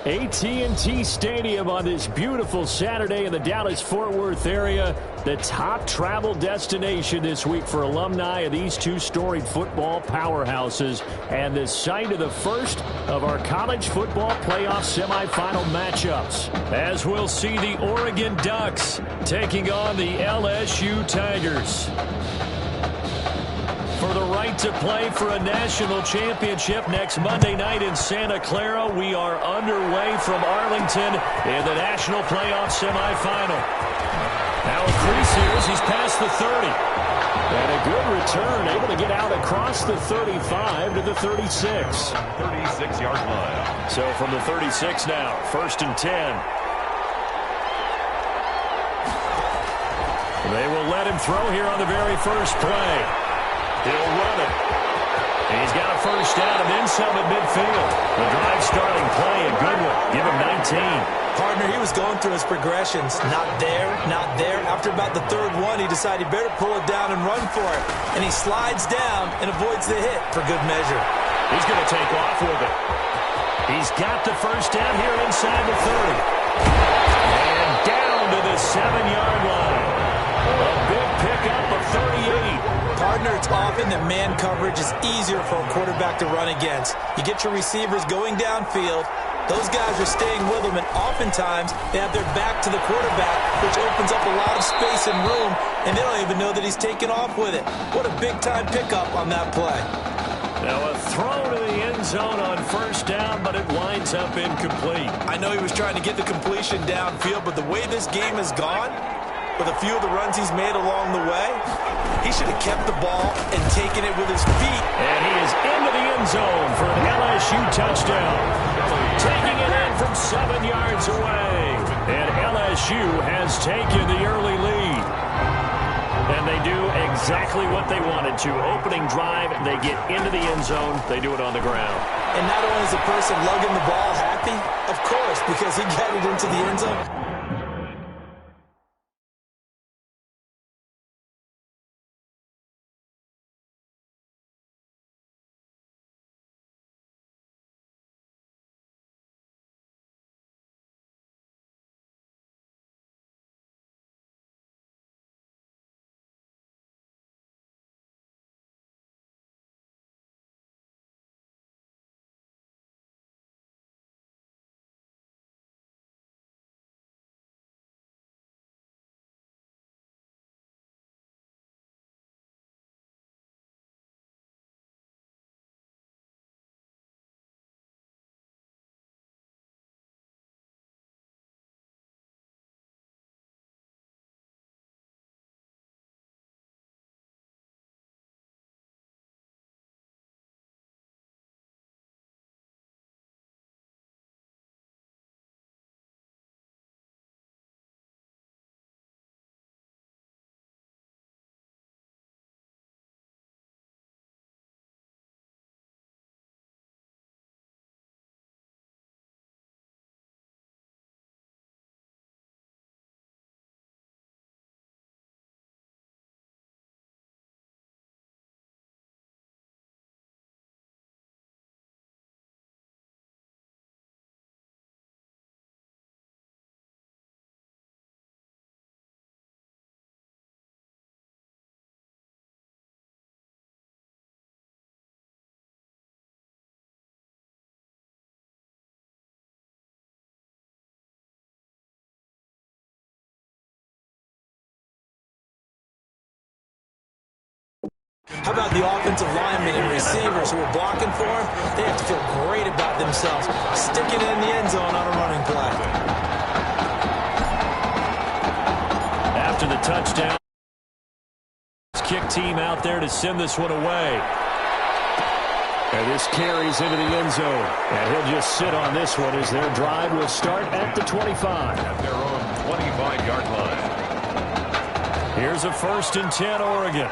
AT&T Stadium on this beautiful Saturday in the Dallas-Fort Worth area. The top travel destination this week for alumni of these two storied football powerhouses. And the site of the first of our college football playoff semifinal matchups. As we'll see the Oregon Ducks taking on the LSU Tigers. For the right to play for a national championship next Monday night in Santa Clara, we are underway from Arlington in the national playoff semifinal. Now with 3 series, he's past the 30. And a good return, able to get out across the 35 to the 36. 36-yard line. So from the 36 now, 1st and 10. They will let him throw here on the very first play. He'll run it. And he's got a first down and then some at midfield. The drive starting play, a good one. Give him 19. Partner, he was going through his progressions. Not there, not there. After about the 3rd one, he decided he better pull it down and run for it. And he slides down and avoids the hit for good measure. He's going to take off with it. He's got the first down here inside the 30. And down to the 7-yard line. A big pickup of 38. Partner, it's often that man coverage is easier for a quarterback to run against. You get your receivers going downfield. Those guys are staying with them, and oftentimes they have their back to the quarterback, which opens up a lot of space and room, and they don't even know that he's taken off with it. What a big-time pickup on that play. Now a throw to the end zone on first down, but it winds up incomplete. I know he was trying to get the completion downfield, but the way this game has gone, with a few of the runs he's made along the way, he should have kept the ball and taken it with his feet. And he is into the end zone for an LSU touchdown. Taking it in from 7 yards away. And LSU has taken the early lead. And they do exactly what they wanted to. Opening drive, they get into the end zone. They do it on the ground. And not only is the person lugging the ball happy, of course, because he got it into the end zone. How about the offensive linemen and receivers who are blocking for him? They have to feel great about themselves, sticking it in the end zone on a running play. After the touchdown, kick team out there to send this one away. And this carries into the end zone. And he'll just sit on this one as their drive will start at the 25. At their own 25-yard line. Here's a 1st and 10 Oregon.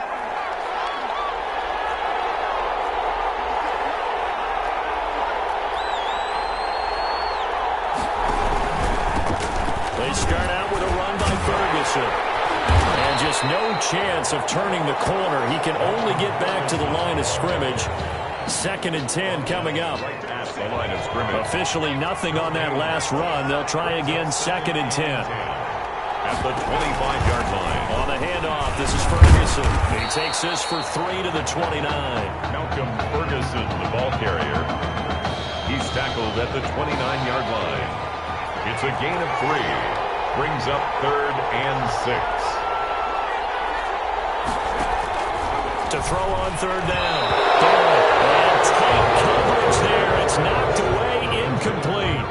They start out with a run by Ferguson. And just no chance of turning the corner. He can only get back to the line of scrimmage. 2nd and 10 coming up. At the line of scrimmage. Officially nothing on that last run. They'll try again 2nd and 10. At the 25-yard line. On the handoff, this is Ferguson. He takes this for 3 to the 29. Malcolm Ferguson, the ball carrier. He's tackled at the 29-yard line. It's a gain of 3. Brings up 3rd and 6. To throw on 3rd down. And tight coverage there. It's knocked away, incomplete.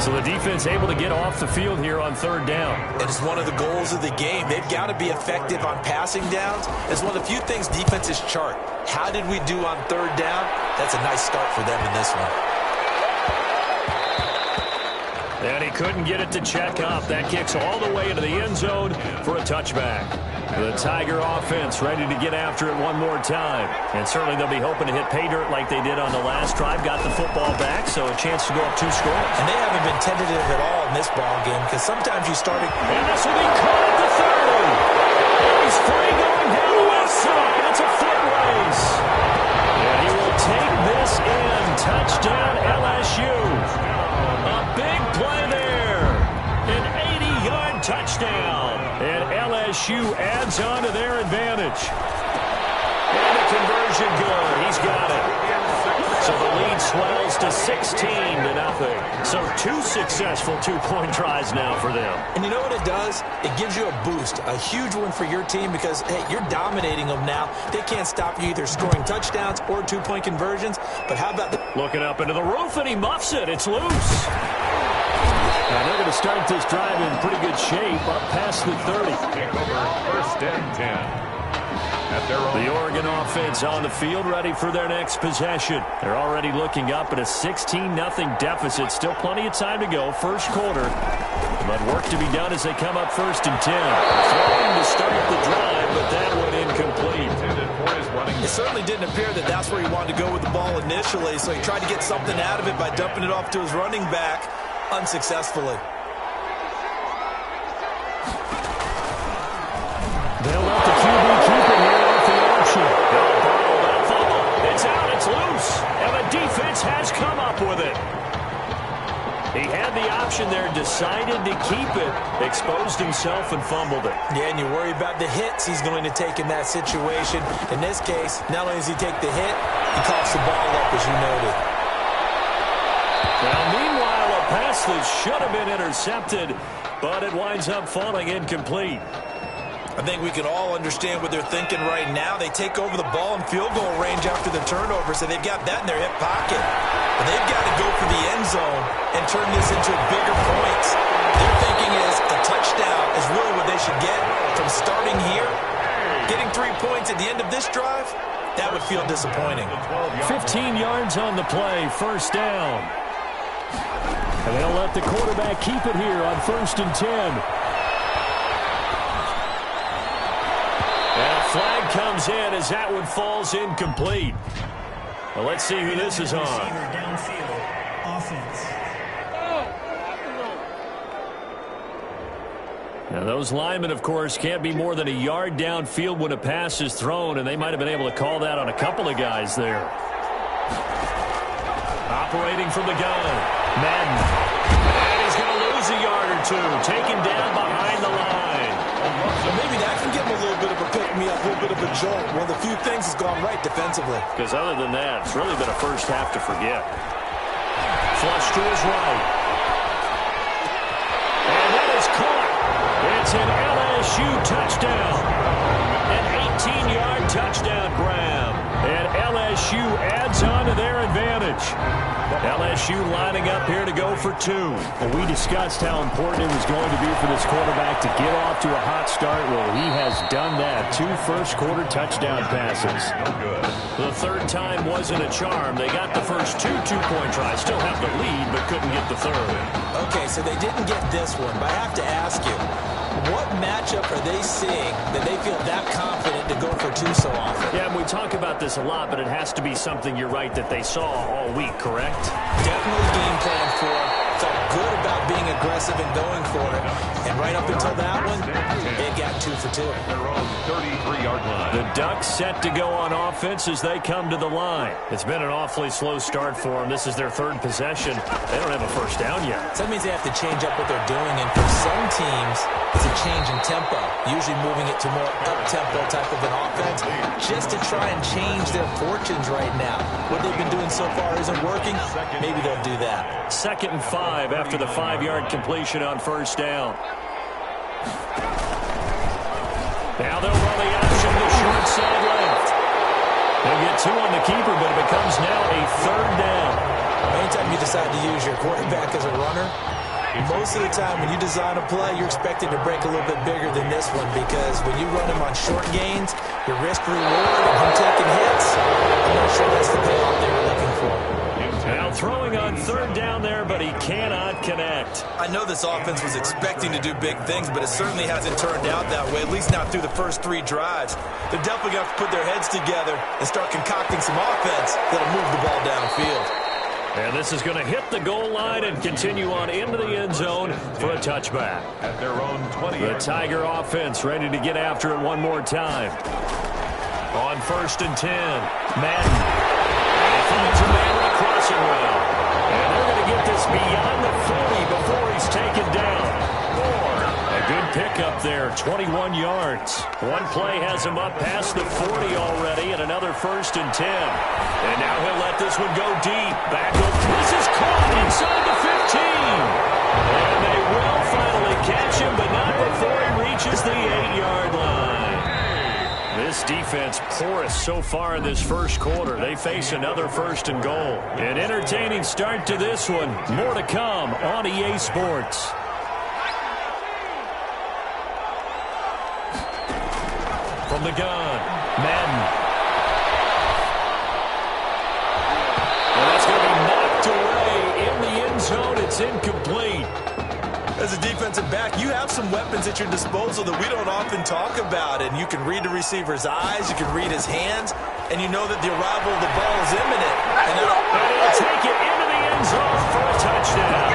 So the defense able to get off the field here on 3rd down. It is one of the goals of the game. They've got to be effective on passing downs. It's one of the few things defenses chart. How did we do on 3rd down? That's a nice start for them in this one. And he couldn't get it to check up. That kicks all the way into the end zone for a touchback. The Tiger offense ready to get after it one more time. And certainly they'll be hoping to hit pay dirt like they did on the last drive. Got the football back, so a chance to go up 2 scores. And they haven't been tentative at all in this ball game because sometimes you start it. And this will be caught at the 30. And he's free going down the left side. It's a foot race. And he will take this in. Touchdown LSU. A big play there. An 80-yard touchdown. And LSU adds on to their advantage. And a conversion good. He's got it. So the lead swells to 16-0. So 2 successful 2-point tries now for them. And you know what it does? It gives you a boost, a huge one for your team because, hey, you're dominating them now. They can't stop you either scoring touchdowns or 2-point conversions. But how about looking up into the roof, and he muffs it. It's loose. And they're going to start this drive in pretty good shape up past the 30. Take over 1st and 10. The Oregon offense on the field ready for their next possession. They're already looking up at a 16-0 deficit. Still plenty of time to go. 1st quarter. But work to be done as they come up 1st and 10. Throwing to start the drive, but that one incomplete. It certainly didn't appear that that's where he wanted to go with the ball initially, so he tried to get something out of it by dumping it off to his running back unsuccessfully. They'll let the QB keep it here off the option. They'll borrow that fumble. It's out. It's loose. And the defense has come up with it. He had the option there, decided to keep it, exposed himself and fumbled it. Yeah, and you worry about the hits he's going to take in that situation. In this case, not only does he take the hit, he coughs the ball up, as you noted. Now, meanwhile, a pass that should have been intercepted, but it winds up falling incomplete. I think we can all understand what they're thinking right now. They take over the ball in field goal range after the turnover, so they've got that in their hip pocket. But they've got to go for the end zone and turn this into bigger points. Their thinking is a touchdown is really what they should get from starting here. Getting 3 points at the end of this drive, that would feel disappointing. 15 yards on the play, 1st down. And they'll let the quarterback keep it here on 1st and 10. Flag comes in as that one falls incomplete. Well, let's see who this is on. Downfield, offense. Now, those linemen, of course, can't be more than a yard downfield when a pass is thrown, and they might have been able to call that on a couple of guys there. Operating from the gun, Madden. And he's going to lose a yard or 2, taken down behind the line. So maybe that can give him a little bit of a pick-me-up, a little bit of a jolt. One of the few things that's gone right defensively. Because other than that, it's really been a first half to forget. Flush to his right. And that is caught. It's an LSU touchdown. An 18-yard touchdown grab. And LSU adds on to their advantage. LSU lining up here to go for 2. Well, we discussed how important it was going to be for this quarterback to get off to a hot start. Well, he has done that. 2 first-quarter touchdown passes. The 3rd time wasn't a charm. They got the first 2 two-point tries. Still have the lead, but couldn't get the 3rd. Okay, so they didn't get this one, but I have to ask you, what matchup are they seeing that they feel that confident to go for 2 so often? Yeah, we talk about this a lot, but it has to be something, you're right, that they saw all week, correct? Definitely game plan for. Felt good about being aggressive aggressive and going for it. And right up until that one, they got 2 for 2. Their own 33-yard line. The Ducks set to go on offense as they come to the line. It's been an awfully slow start for them. This is their 3rd possession. They don't have a first down yet. So that means they have to change up what they're doing. And for some teams, it's a change in tempo, usually moving it to more up-tempo type of an offense, just to try and change their fortunes right now. What they've been doing so far isn't working. Maybe they'll do that. 2nd and 5 after the 5-yard completion on first down. Now they'll run the option to short side left. They'll get 2 on the keeper, but it becomes now a 3rd down. Anytime you decide to use your quarterback as a runner, most of the time when you design a play, you're expected to break a little bit bigger than this one, because when you run him on short gains, your risk-reward and him taking hits, I'm not sure that's the payoff they were looking for. Now throwing on 3rd down there, but he cannot connect. I know this offense was expecting to do big things, but it certainly hasn't turned out that way, at least not through the first 3 drives. They're definitely going to have to put their heads together and start concocting some offense that'll move the ball downfield. And this is going to hit the goal line and continue on into the end zone for a touchback. At their own 20. The Tiger offense ready to get after it one more time. On 1st and 10, Madden. And he finds a man with a crossing route. And they're going to get this beyond the 40 before he's taken down. A good pickup there, 21 yards. One play has him up past the 40 already, and another 1st and 10. And now he'll let this one go deep. Back up. This is caught inside the 15. And they will finally catch him, but not before he reaches the 8-yard line. This defense porous so far in this first quarter. They face another 1st and goal. An entertaining start to this one. More to come on EA Sports. From the gun, Madden. And that's going to be knocked away in the end zone. It's incomplete. As a defensive back, you have some weapons at your disposal that we don't often talk about. And you can read the receiver's eyes, you can read his hands, and you know that the arrival of the ball is imminent. And he'll take it into the end zone for a touchdown.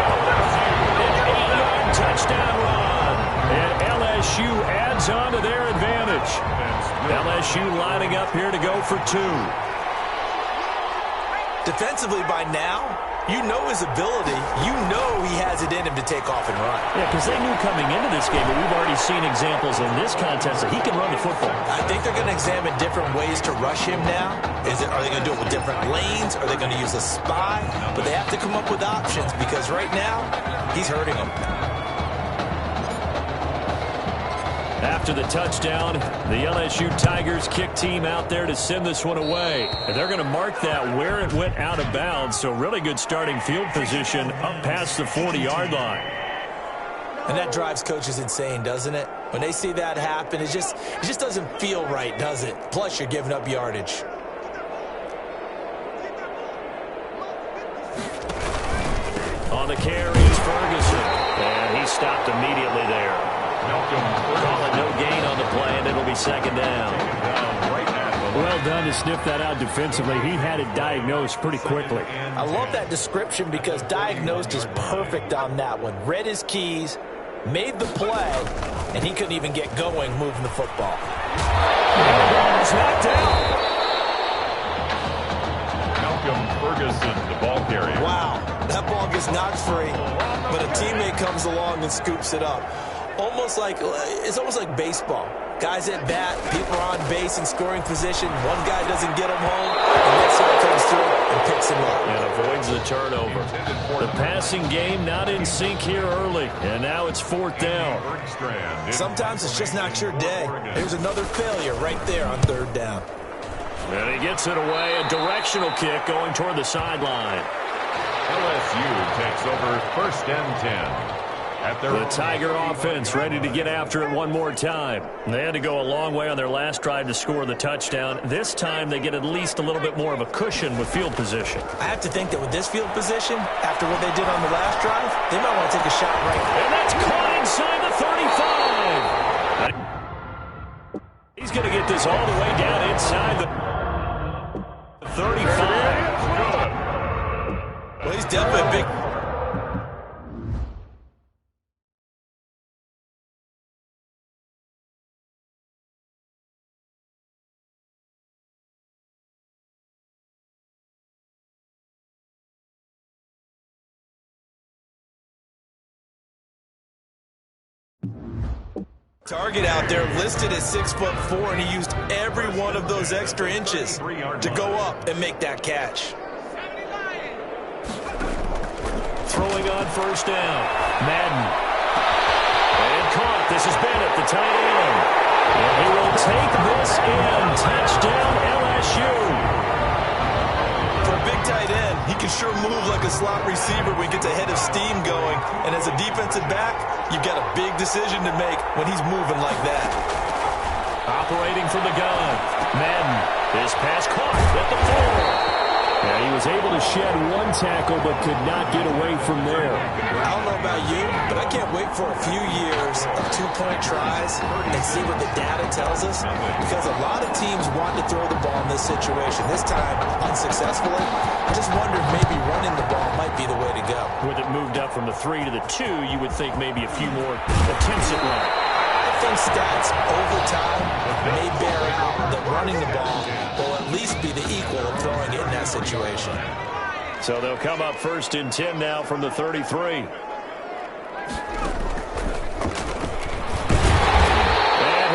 An 8-yard touchdown run. And LSU adds on to their advantage. LSU lining up here to go for 2. Defensively by now, you know his ability. You know he has it in him to take off and run. Yeah, because they knew coming into this game, but we've already seen examples in this contest that he can run the football. I think they're going to examine different ways to rush him now. Are they going to do it with different lanes? Are they going to use a spy? But they have to come up with options, because right now, he's hurting them. After the touchdown, the LSU Tigers kick team out there to send this one away. And they're going to mark that where it went out of bounds. So really good starting field position up past the 40-yard line. And that drives coaches insane, doesn't it? When they see that happen, it just doesn't feel right, does it? Plus, you're giving up yardage. On the carry is Ferguson. And he stopped immediately there. Call it no gain on the play, and it'll be 2nd down. Well done to sniff that out defensively. He had it diagnosed pretty quickly. I love that description, because diagnosed is perfect on that one. Read his keys, made the play, and he couldn't even get going moving the football. It's knocked out. Malcolm Ferguson, the ball carrier. Wow, that ball gets knocked free, but a teammate comes along and scoops it up. It's almost like baseball. Guys at bat, people are on base in scoring position. One guy doesn't get him home, the next guy comes through and picks him up. And avoids the turnover. The passing game not in sync here early, and now it's 4th down. Sometimes it's just not your day. There's another failure right there on 3rd down. And he gets it away, a directional kick going toward the sideline. LSU takes over 1st and 10. The Tiger offense ready to get after it one more time. They had to go a long way on their last drive to score the touchdown. This time they get at least a little bit more of a cushion with field position. I have to think that with this field position, after what they did on the last drive, they might want to take a shot right now. And that's caught inside the 35. He's going to get this all the way down inside the 35. Well, he's definitely a big... Target out there listed at 6'4", and he used every one of those extra inches to go up and make that catch. Throwing on first down. Madden. And caught. This is Bennett, the tight end. And he will take this in. Touchdown, LSU. For a big tight end, he can sure move like a slot receiver when he gets a head of steam going. And as a defensive back, you've got a big decision to make when he's moving like that. Operating from the gun. Madden. This pass caught at the 4. Yeah, he was able to shed one tackle but could not get away from there. I don't know about you, but I can't wait for a few years of two-point tries and see what the data tells us, because a lot of teams want to throw the ball in this situation. This time, unsuccessfully. I just wonder if maybe running the ball might be the way to go. With it moved up from the 3 to the 2, you would think maybe a few more attempts at running. I think stats over time may bear out that running the ball will at least be the equal of throwing it in that situation. So they'll come up 1st and 10 now from the 33. And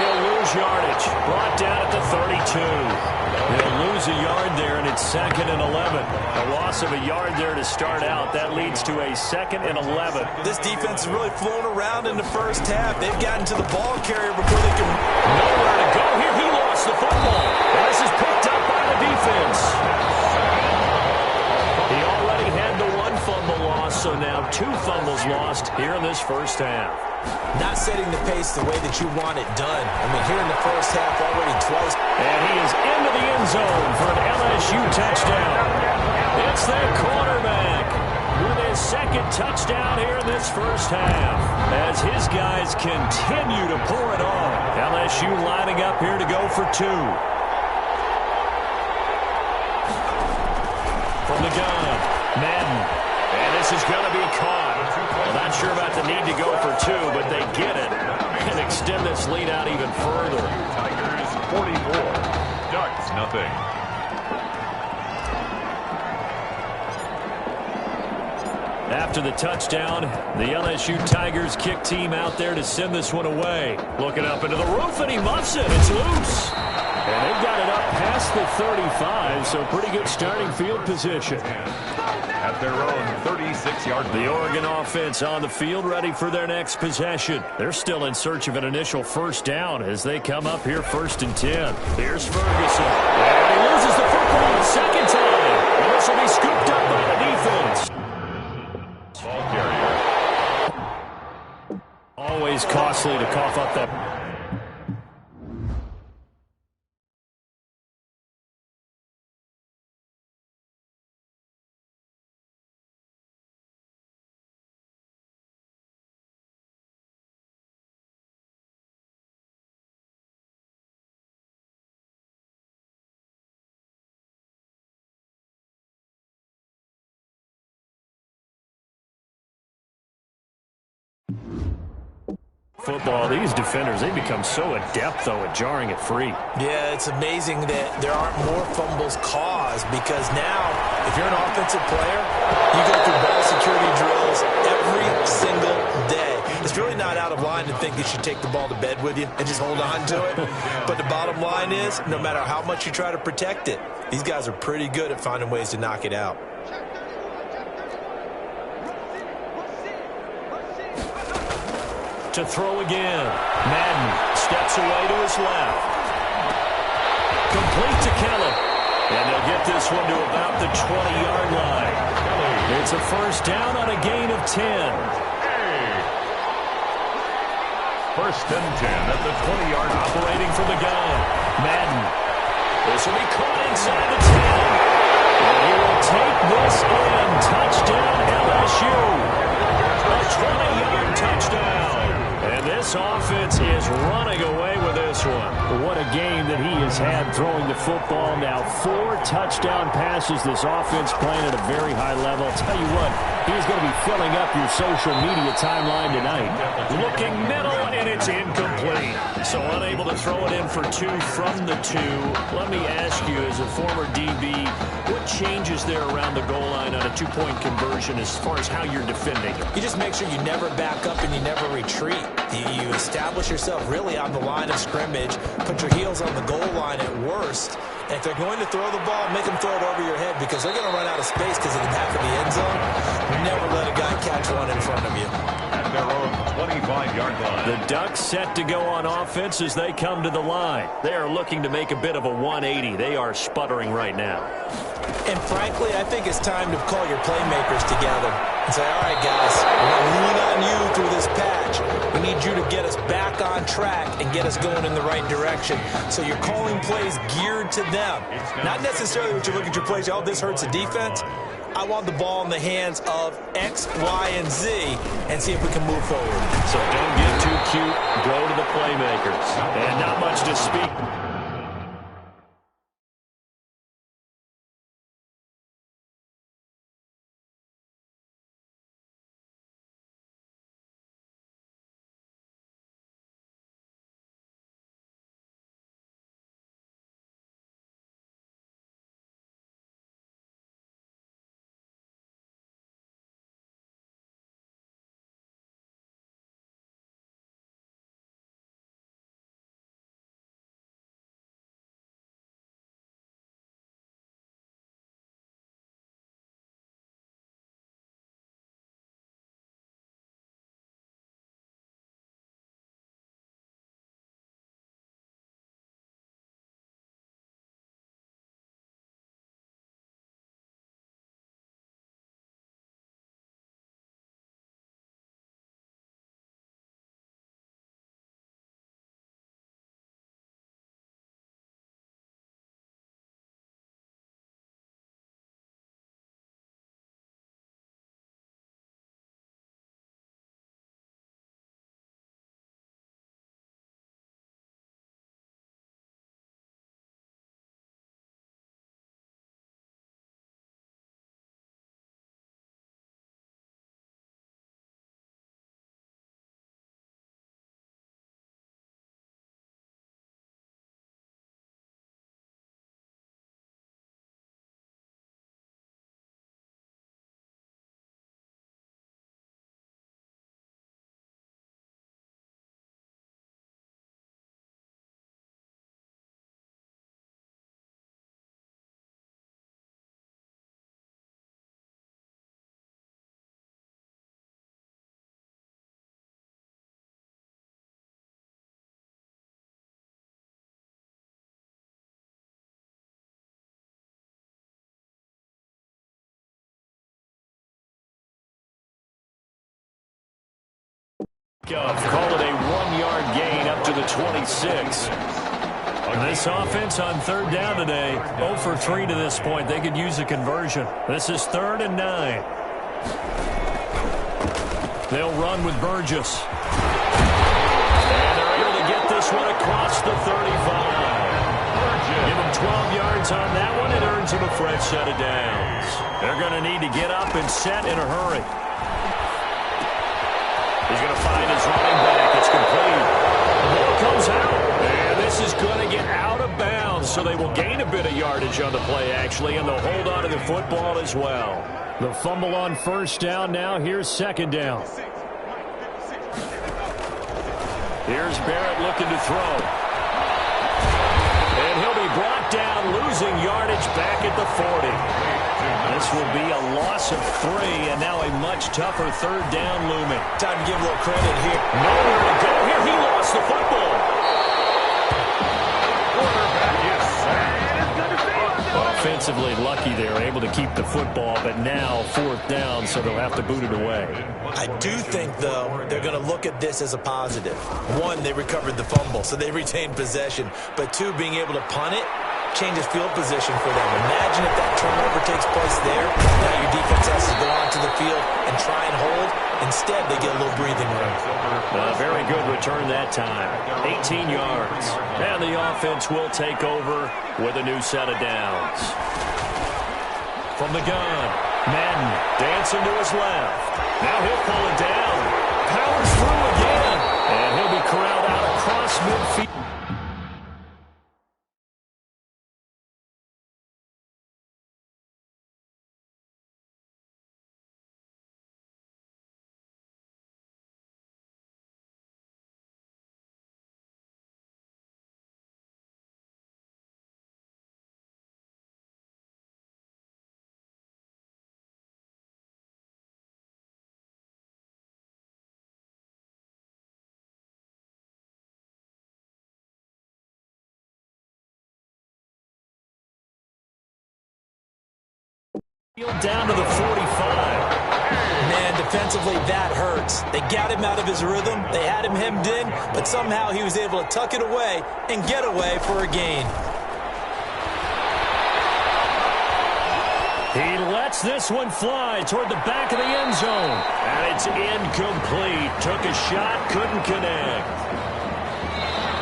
he'll lose yardage. Brought down at the 32. They'll lose a yard there, and it's 2nd and 11. A loss of a yard there to start out. That leads to a 2nd and 11. This defense is really flown around in the first half. They've gotten to the ball carrier before they can... Nowhere to go here. He lost the football. And this is picked up by the defense. He already had the 1 fumble loss, so now 2 fumbles lost here in this first half. Not setting the pace the way that you want it done. I mean, here in the first half already twice. And he is into the end zone for an LSU touchdown. It's their quarterback with his 2nd touchdown here in this first half, as his guys continue to pour it on. LSU lining up here to go for 2. From the gun, Madden. And this is going to be caught. Well, not sure about the need to go for 2, but they get it and extend this lead out even further. Tigers 44, Ducks nothing. After the touchdown, the LSU Tigers kick team out there to send this one away. Looking up into the roof, and he muffs it. It's loose. And they've got it up past the 35, so pretty good starting field position. At their own 36-yard line. The Oregon offense on the field, ready for their next possession. They're still in search of an initial first down as they come up here 1st and 10. Here's Ferguson. And he loses the football the 2nd time. And this will be scooped up by the defense. Ball carrier. Always costly to cough up that. Football, these defenders, they become so adept, though, at jarring it free. Yeah, it's amazing that there aren't more fumbles caused, because now, if you're an offensive player, you go through ball security drills every single day. It's really not out of line to think you should take the ball to bed with you and just hold on to it. But the bottom line is, no matter how much you try to protect it, these guys are pretty good at finding ways to knock it out. To throw again. Madden steps away to his left. Complete to Kelly. And they'll get this one to about the 20-yard line. It's a first down on a gain of 10. 1st and 10 at the 20-yard. Operating from the gun. Madden. This will be caught inside the 10. And he will take this in. Touchdown LSU. A 20-yard touchdown. And this offense is running away with this one. What a game that he has had throwing the football. Now 4 touchdown passes. This offense playing at a very high level. I'll tell you what, he's going to be filling up your social media timeline tonight. Looking middle, and it's incomplete. So unable to throw it in for 2 from the 2. Let me ask you, as a former DB, what changes there around the goal line on a 2-point conversion as far as how you're defending? You just make sure you never back up and you never retreat. You establish yourself really on the line of scrimmage, put your heels on the goal line at worst, and if they're going to throw the ball, make them throw it over your head because they're going to run out of space because of the back of the end zone. Never let a guy catch one in front of you. At their own 25-yard line. The Ducks set to go on offense as they come to the line. They are looking to make a bit of a 180. They are sputtering right now. And frankly, I think it's time to call your playmakers together and say, all right, guys, we're going to lean on you through this patch. We need you to get us back on track and get us going in the right direction. So you're calling plays geared to them. Not necessarily what you look at your plays, oh, this hurts the defense. I want the ball in the hands of X, Y, and Z and see if we can move forward. So don't get too cute. Go to the playmakers. And not much to speak. Call it a 1-yard gain up to the 26. This offense on 3rd down today, 0 for 3 to this point. They could use a conversion. This is 3rd and 9. They'll run with Burgess. And they're able to get this one across the 35. Give him 12 yards on that one. It earns him a fresh set of downs. They're going to need to get up and set in a hurry. He's going to find his running back. It's complete. The ball comes out. And this is going to get out of bounds. So they will gain a bit of yardage on the play, actually, and they'll hold on to the football as well. The fumble on 1st down now. Here's 2nd down. Here's Barrett looking to throw. And he'll be brought down, losing yardage back at the 40. This will be a loss of 3, and now a much tougher 3rd down looming. Time to give a little credit here. Nowhere to go here. He lost the football. Offensively lucky they were able to keep the football, but now 4th down, so they'll have to boot it away. I do think, though, they're going to look at this as a positive. 1, they recovered the fumble, so they retained possession. But 2, being able to punt it, changes field position for them. Imagine if that turnover takes place there. Now your defense has to go onto the field and try and hold. Instead, they get a little breathing room. Very good return that time. 18 yards. And the offense will take over with a new set of downs. From the gun, Madden dancing to his left. Now he'll pull it down. Powers through again. And he'll be corralled out across midfield. Down to the 45. Man, defensively, that hurts. They got him out of his rhythm. They had him hemmed in, but somehow he was able to tuck it away and get away for a gain. He lets this one fly toward the back of the end zone. And it's incomplete. Took a shot, couldn't connect.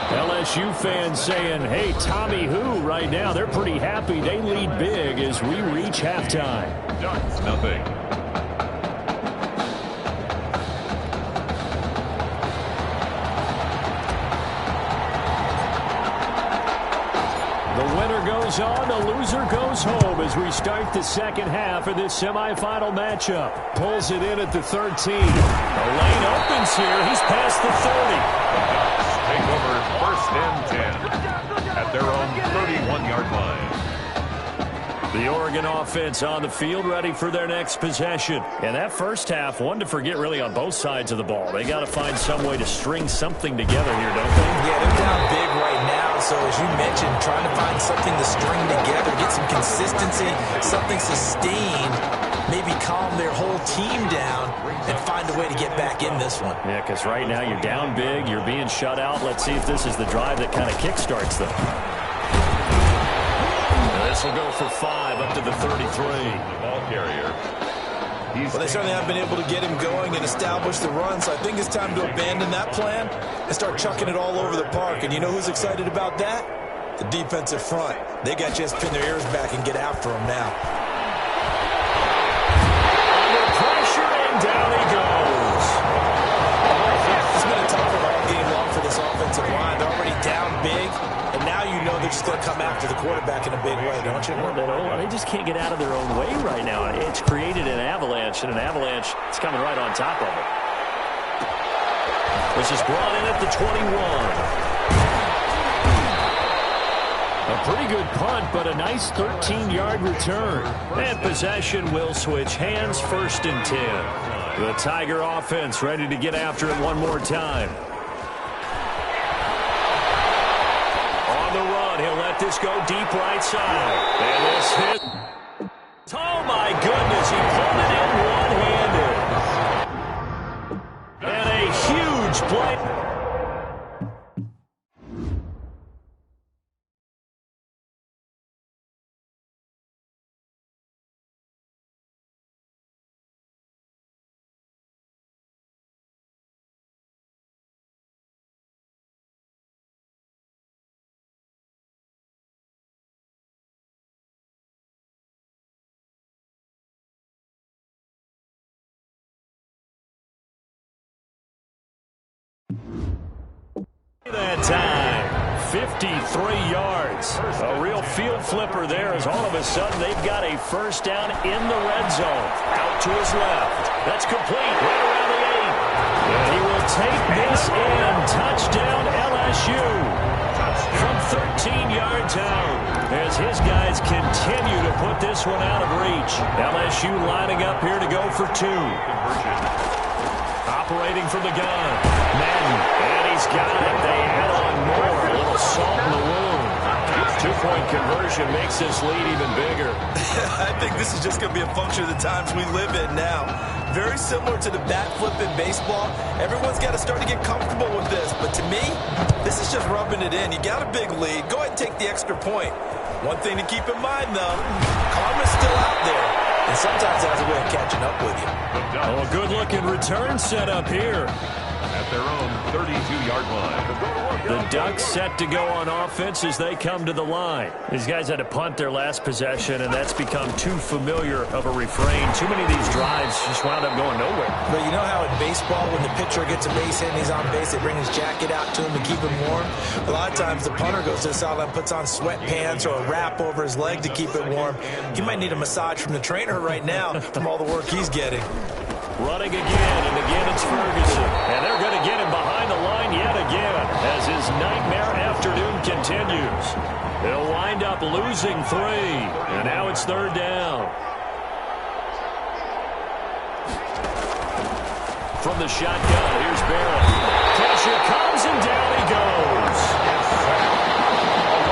LSU fans saying, hey, Tommy who right now, they're pretty happy. They lead big as we reach halftime. Ducks, nothing. The winner goes on, the loser goes home as we start the second half of this semifinal matchup. Pulls it in at the 13. The lane opens here. He's past the 30. Take over first and 10 at their own 31-yard line. The Oregon offense on the field ready for their next possession. And that first half, one to forget really on both sides of the ball. They got to find some way to string something together here, don't they? Yeah, they're down big right now. So as you mentioned, trying to find something to string together, get some consistency, something sustained, maybe calm their whole team down and find a way to get back in this one. Yeah, because right now you're down big, you're being shut out. Let's see if this is the drive that kind of kickstarts them. This will go for 5 up to the 33. The ball carrier. Well, they certainly haven't been able to get him going and establish the run, so I think it's time to abandon that plan and start chucking it all over the park. And you know who's excited about that? The defensive front. They got to just pin their ears back and get after him now. Under pressure, and down he goes. It's been a tough all game long for this offensive line. They're already down big, and now you know they're just going to come after the quarterback in a big way, don't you? They just can't get out of their own way right now. It's created an avalanche, and an avalanche is coming right on top of it. This is brought in at the 21. A pretty good punt, but a nice 13-yard return. And possession will switch hands, first and 10. The Tiger offense ready to get after it one more time. On the run, he'll let this go deep right side. And this hit. Oh, my goodness, he pulled it in one-handed. And a huge play. That time, 53 yards. A real field flipper there as all of a sudden they've got a first down in the red zone. Out to his left. That's complete. Right around the 8. And he will take this in. Touchdown LSU. From 13 yards out as his guys continue to put this one out of reach. LSU lining up here to go for 2. Operating from the gun. Madden. And he's got it. They add on more. A little salt in the wound. 2-point conversion makes this lead even bigger. I think this is just going to be a function of the times we live in now. Very similar to the bat flip in baseball. Everyone's got to start to get comfortable with this. But to me, this is just rubbing it in. You got a big lead. Go ahead and take the extra point. One thing to keep in mind, though, karma's still out there, and sometimes it has a way of catching up with you. Oh, a good-looking return set up here. At their own 32-yard line. The Ducks set to go on offense as they come to the line. These guys had to punt their last possession, and that's become too familiar of a refrain. Too many of these drives just wound up going nowhere. But you know how in baseball, when the pitcher gets a base hit and he's on base, they bring his jacket out to him to keep him warm? A lot of times the punter goes to the sideline, puts on sweatpants or a wrap over his leg to keep it warm. He might need a massage from the trainer right now from all the work he's getting. Running again, and again it's Ferguson. And they're going to get him behind the line yet again as his nightmare afternoon continues. They'll wind up losing 3, and now it's 3rd down. From the shotgun, here's Barrett. Pressure comes, and down he goes.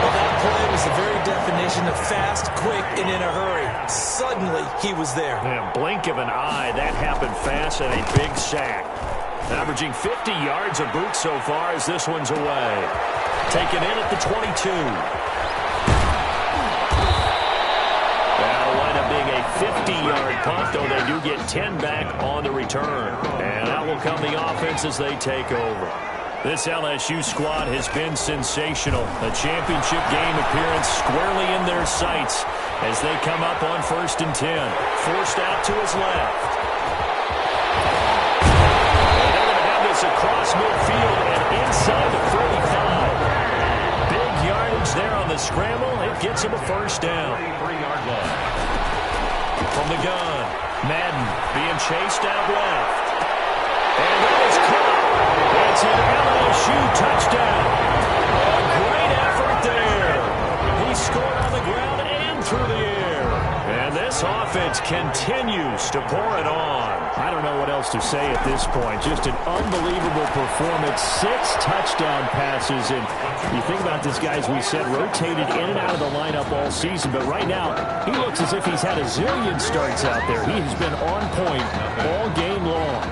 Well, that play was the very definition of fast, quick, and in a hurry. Suddenly, he was there. Yeah, blink of an eye, that happened fast, and a big sack. Averaging 50 yards a boot so far as this one's away. Taken in at the 22. That'll wind up being a 50-yard punt, though they do get 10 back on the return. And that will come the offense as they take over. This LSU squad has been sensational. A championship game appearance squarely in their sights as they come up on 1st and 10. Forced out to his left. And they're going to have this across midfield and inside the 45. Big yardage there on the scramble. It gets him a 1st down. 3-yard line. From the gun, Madden being chased out left. And that is caught. It's an LSU touchdown. A great effort there. He scored on the ground and through the air. And this offense continues to pour it on. I don't know what else to say at this point. Just an unbelievable performance. 6 touchdown passes. And you think about this guy, as we said, rotated in and out of the lineup all season. But right now, he looks as if he's had a zillion starts out there. He has been on point all game long.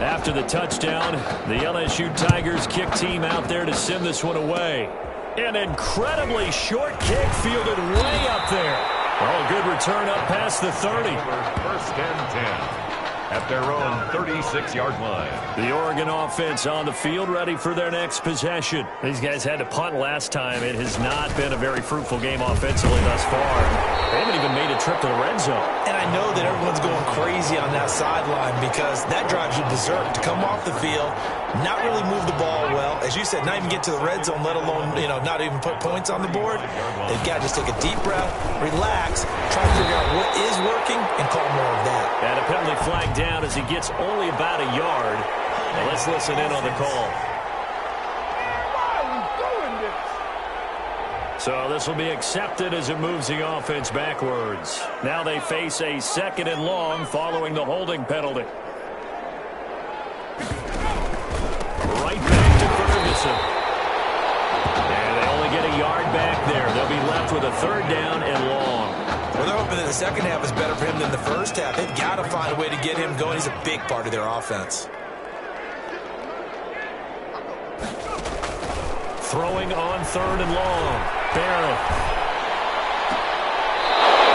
After the touchdown, the LSU Tigers kick team out there to send this one away. An incredibly short kick fielded way up there. Oh, good return up past the 30. 1st and 10. At their own 36-yard line. The Oregon offense on the field, ready for their next possession. These guys had to punt last time. It has not been a very fruitful game offensively thus far. They haven't even made a trip to the red zone. And I know that everyone's going crazy on that sideline because that drives you berserk to come off the field, not really move the ball well. As you said, not even get to the red zone, let alone, not even put points on the board. They've got to just take a deep breath, relax, try to figure out what is working, and call more of that. And a penalty flag down as he gets only about a yard. Now let's listen in on the call. So this will be accepted as it moves the offense backwards. Now they face a 2nd and long following the holding penalty. Right back to Ferguson. And they only get a yard back there. They'll be left with a 3rd down and long. Well, they're hoping that the second half is better for him than the first half. They've got to find a way to get him going. He's a big part of their offense. Throwing on 3rd and long. Barrett.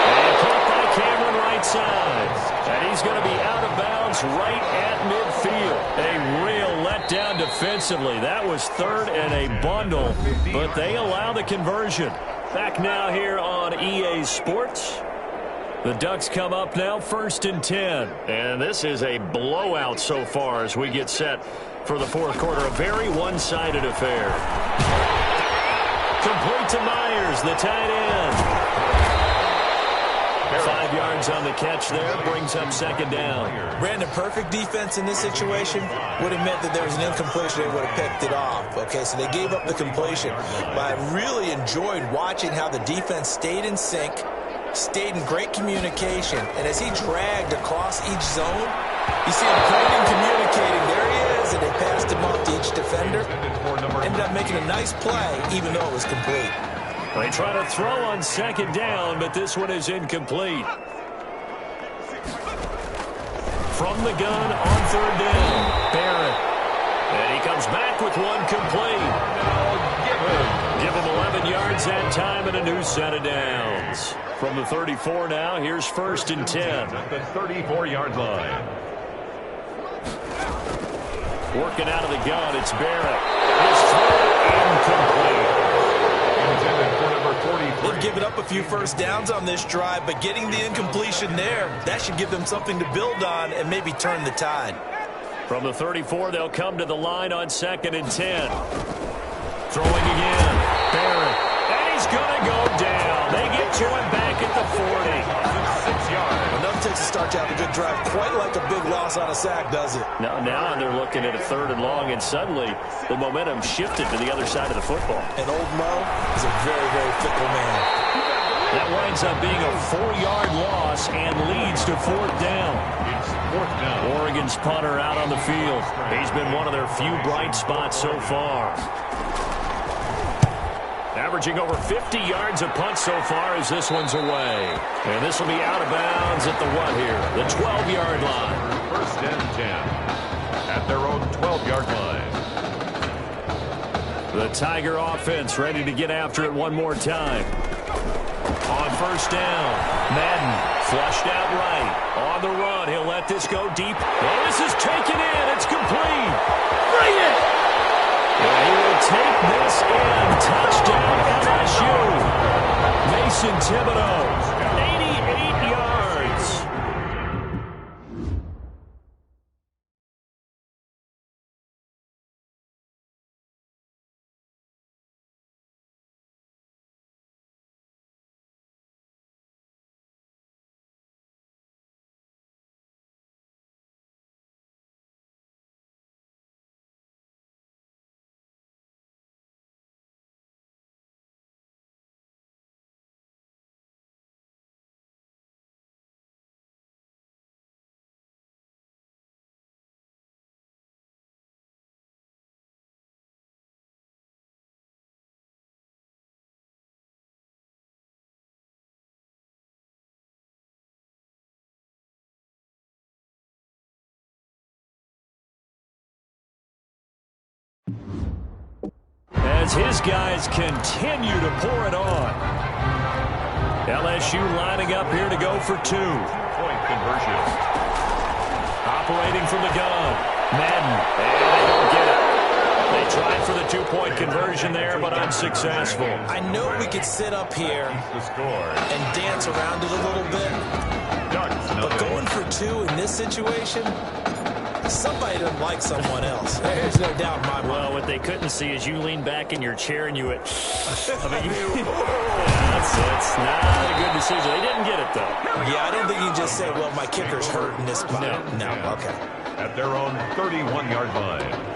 And caught by Cameron right side. And he's going to be out of bounds right at midfield. A real letdown defensively. That was 3rd and a bundle, but they allow the conversion. Back now here on EA Sports. The Ducks come up now 1st and 10. And this is a blowout so far as we get set for the 4th quarter. A very one-sided affair. Complete to Myers, the tight end. 5 yards on the catch there, brings up 2nd down. Brandon, perfect defense in this situation would have meant that there was an incompletion. They would have picked it off. Okay, so they gave up the completion. But I really enjoyed watching how the defense stayed in sync, stayed in great communication. And as he dragged across each zone, you see him pointing, communicating. There he is, and they passed him off to each defender. Ended up making a nice play, even though it was complete. They try to throw on 2nd down, but this one is incomplete. From the gun on 3rd down, Barrett. And he comes back with one complete. Give him 11 yards that time and a new set of downs. From the 34 now, here's 1st and 10. At the 34-yard line. Working out of the gun, it's Barrett. His throw incomplete. Intended for number 43. They've given up a few first downs on this drive, but getting the incompletion there, that should give them something to build on and maybe turn the tide. From the 34, they'll come to the line on 2nd and 10. Throwing again. Barrett. And he's going to go down. They get to him back at the 40. 6 yards. Enough takes a start to have a good drive. Quite like a big loss on a sack, does it? Now they're looking at a 3rd and long, and suddenly the momentum shifted to the other side of the football. And old Mo is a very, very fickle man. That winds up being a 4-yard loss and leads to 4th down. It's 4th down. Oregon's punter out on the field. He's been one of their few bright spots so far. Averaging over 50 yards a punt so far as this one's away. And this will be out of bounds at the what here? The 12-yard line. 1st and 10. At their own 12-yard line. The Tiger offense ready to get after it one more time. On 1st down, Madden flushed out right. On the run, he'll let this go deep. Oh, this is taken in. It's complete. Bring it! And he will take this in. Touchdown LSU. Mason Thibodeau, 88 yards. As his guys continue to pour it on. LSU lining up here to go for 2. Point conversion. Operating from the gun. Madden. And they don't get it. They tried for the 2-point conversion there, but unsuccessful. I know we could sit up here The score. and dance around it a little bit, Ducks, but nothing. going for 2 in this situation, somebody doesn't like someone else. There's no doubt in my mind. Well, what they couldn't see is you lean back in your chair and you went, I mean, that's not a good decision. They didn't get it, though. Yeah, I don't think you can just say, well, my kicker's hurt in this spot. No, okay. At their own 31-yard line.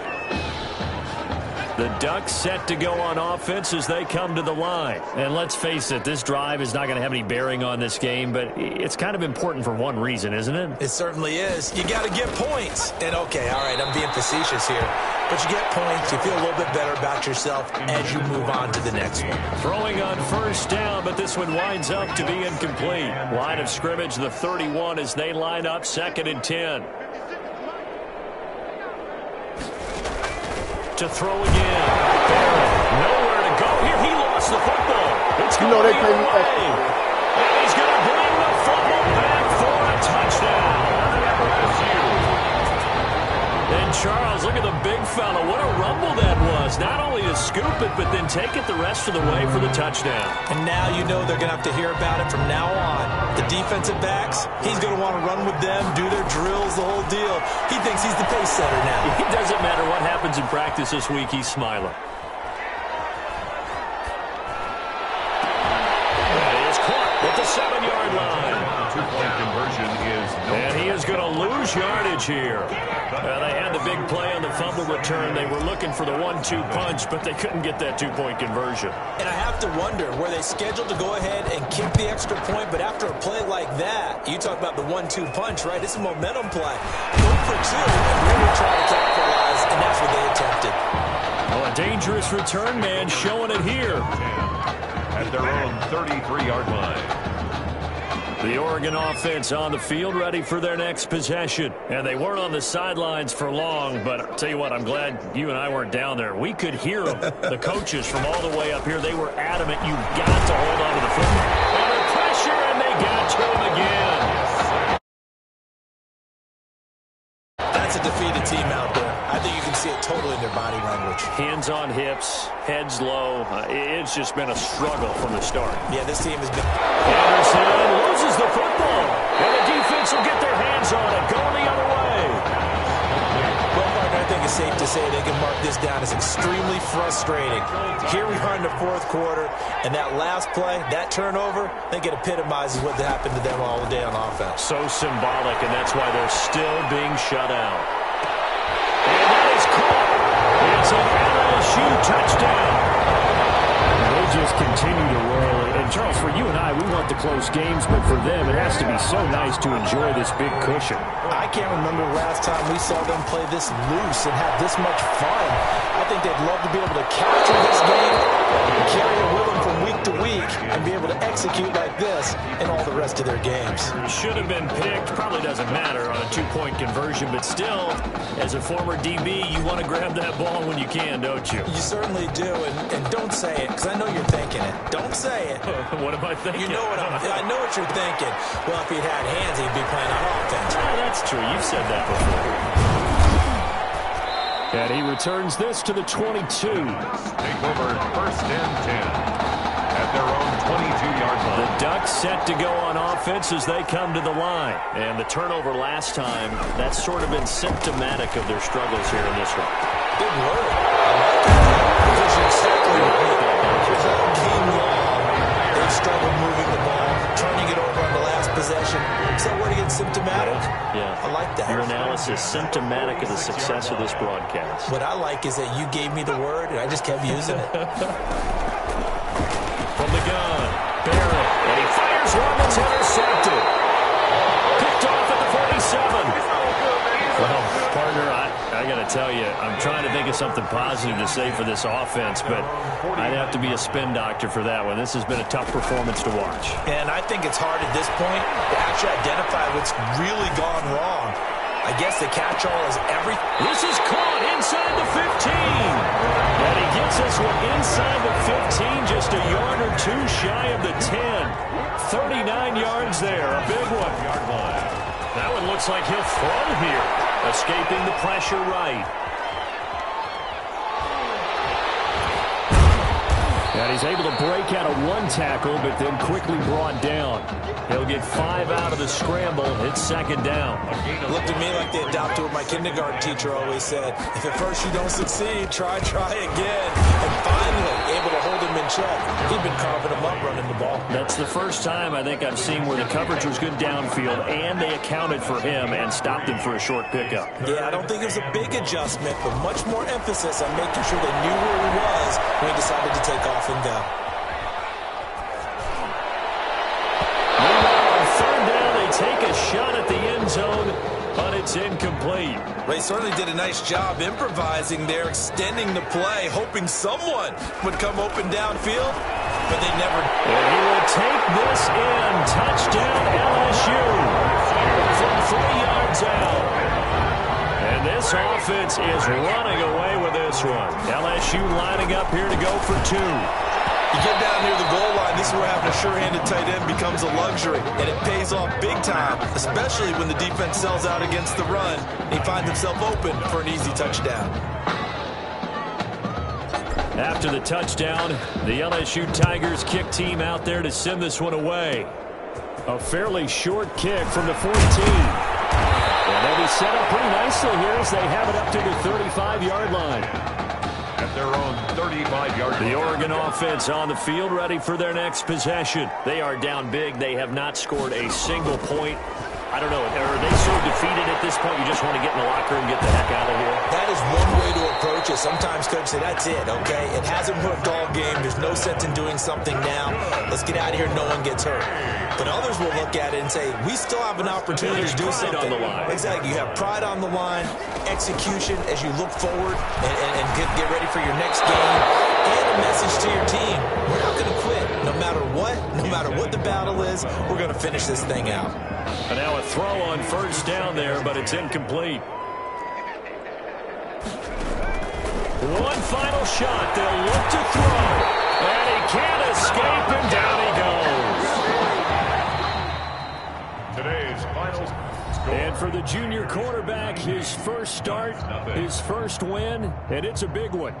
The Ducks set to go on offense as they come to the line. And let's face it, this drive is not going to have any bearing on this game, but it's kind of important for one reason, isn't it? It certainly is. You got to get points. And, okay, all right, I'm being facetious here. But you get points, you feel a little bit better about yourself as you move on to the next one. Throwing on 1st down, but this one winds up to be incomplete. Line of scrimmage, the 31, as they line up 2nd and 10. To throw again. Barrett, nowhere to go here. He lost the football. It's going they the play other me way. And he's going to bring the football back for a touchdown. And Charles, look at the big fella. What a rumble that was. Not only to scoop it, but then take it the rest of the way for the touchdown. And now you know they're going to have to hear about it from now on. The defensive backs, he's going to want to run with them, do their drills, the whole deal. He thinks he's the pace setter now. It doesn't matter what happens in practice this week, he's smiling. That is caught at the 7-yard line. 2-point conversion is no. And he is going to lose yardage here. They had the big play on the fumble return. They were looking for the 1-2 punch, but they couldn't get that 2-point conversion. And I have to wonder, were they scheduled to go ahead and kick the extra point, but after a play like that, you talk about the 1-2 punch, right? It's a momentum play. Go for 2 and really try to capitalize, and that's what they attempted. Well, a dangerous return man showing it here. At their own 33-yard line. The Oregon offense on the field, ready for their next possession. And they weren't on the sidelines for long, but I'll tell you what, I'm glad you and I weren't down there. We could hear them. The coaches from all the way up here, they were adamant. You've got to hold on to the football. Under pressure, and they got to him again. That's a defeated team out there. I think you can see it totally in their body language. Hands on hips, heads low. It's just been a struggle from the start. Yeah, this team has been... Anderson loses the football, and the defense will get their hands on it, going the other way. Well, partner, I think it's safe to say they can mark this down as extremely frustrating. Here we are in the fourth quarter, and that last play, that turnover, I think it epitomizes what happened to them all day on offense. So symbolic, and that's why they're still being shut out. And that is caught. It's an LSU touchdown. They just continue to roll. And, Charles, for you and I, we want the close games, but for them, it has to be so nice to enjoy this big cushion. I can't remember the last time we saw them play this loose and have this much fun. I think they'd love to be able to capture this game and carry it with them from week to week and be able to execute like this in all the rest of their games. Should have been picked. Probably doesn't matter on a two-point conversion, but still, as a former DB, you want to grab that ball when you can, don't you? You certainly do, and don't say it, because I know you're thinking it. Don't say it. What am I thinking? You know I know what you're thinking. Well, if he'd had hands, he'd be playing on offense. Yeah, that's true. You've said that before. And he returns this to the 22. Take over first and 10 at their own 22-yard line. The Ducks set to go on offense as they come to the line. And the turnover last time, that's sort of been symptomatic of their struggles here in this one. Big word. I like it. Because exactly game long, they've struggled moving the ball, turning it over on the last possession. Is that where it gets symptomatic? Yeah. I like that. Your analysis, symptomatic of the success of this broadcast. What I like is that you gave me the word, and I just kept using it. From the gun, Barrett, and he fires one that's intercepted. Picked off at the 47. Well, partner, I got to tell you, I'm trying to think of something positive to say for this offense, but I'd have to be a spin doctor for that one. This has been a tough performance to watch. And I think it's hard at this point to actually identify what's really gone wrong. I guess the catch-all is everything. This is caught inside the 15. And he gets this one inside the 15, just a yard or two shy of the 10. 39 yards there, a big one. That one looks like he'll throw here, escaping the pressure right. And he's able to break out of one tackle, but then quickly brought down. He'll get 5 out of the scramble. It's second down. It looked to me like they adopted what my kindergarten teacher always said. If at first you don't succeed, try again. And finally, able to hold him in check. He'd been carving him up running the ball. That's the first time I think I've seen where the coverage was good downfield, and they accounted for him and stopped him for a short pickup. Yeah, I don't think it was a big adjustment, but much more emphasis on making sure they knew where he was when he decided to take off and go. On third down, they take a shot at the end zone, but it's incomplete. They certainly did a nice job improvising there, extending the play, hoping someone would come open downfield, but they never. And he will take this in. Touchdown LSU from 3 yards out. And this offense is running away with this one. LSU lining up here to go for 2. You get down near the goal line, this is where having a sure-handed tight end becomes a luxury, and it pays off big time, especially when the defense sells out against the run. He finds himself open for an easy touchdown. After the touchdown, the LSU Tigers kick team out there to send this one away. A fairly short kick from the 14. And they'll be set up pretty nicely here as they have it up to the 35-yard line. At their own 35-yard line. The Oregon offense on the field, ready for their next possession. They are down big. They have not scored a single point. I don't know. Are they so defeated at this point you just want to get in the locker room and get the heck out of here? That is one way to approach it. Sometimes coaches say, that's it, okay? It hasn't worked all game. There's no sense in doing something now. Let's get out of here. No one gets hurt. But others will look at it and say, we still have an opportunity to do something. On the line. Exactly. You have pride on the line, execution as you look forward and get ready for your next game, and a message to your team. We're not going to quit no matter what, no matter what the battle is, we're going to finish this thing out. And now a throw on first down there, but it's incomplete. One final shot. They'll look to throw. And he can't escape, and down he goes. Today's final score. And for the junior quarterback, his first start, his first win, and it's a big one.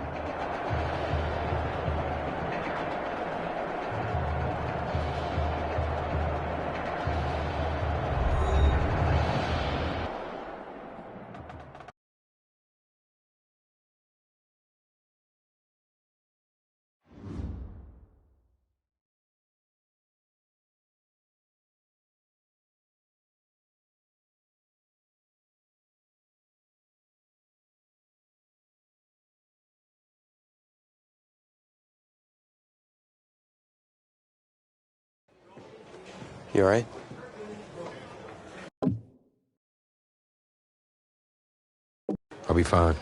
You all right? I'll be fine.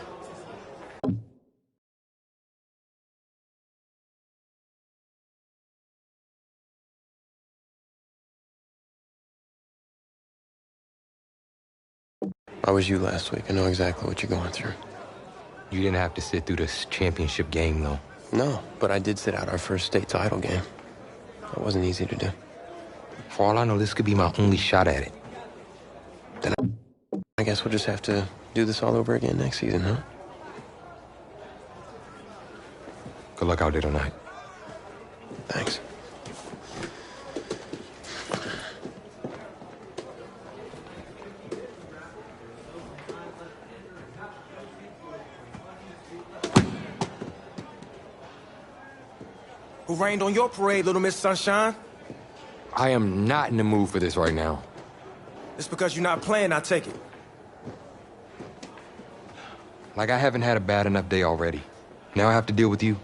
I was you last week. I know exactly what you're going through. You didn't have to sit through this championship game, though. No, but I did sit out our first state title game. That wasn't easy to do. For all I know, this could be my only shot at it. Then I guess we'll just have to do this all over again next season, huh? Good luck out there tonight. Thanks. Who rained on your parade, Little Miss Sunshine? I am not in the mood for this right now. It's because you're not playing, I take it. Like I haven't had a bad enough day already. Now I have to deal with you.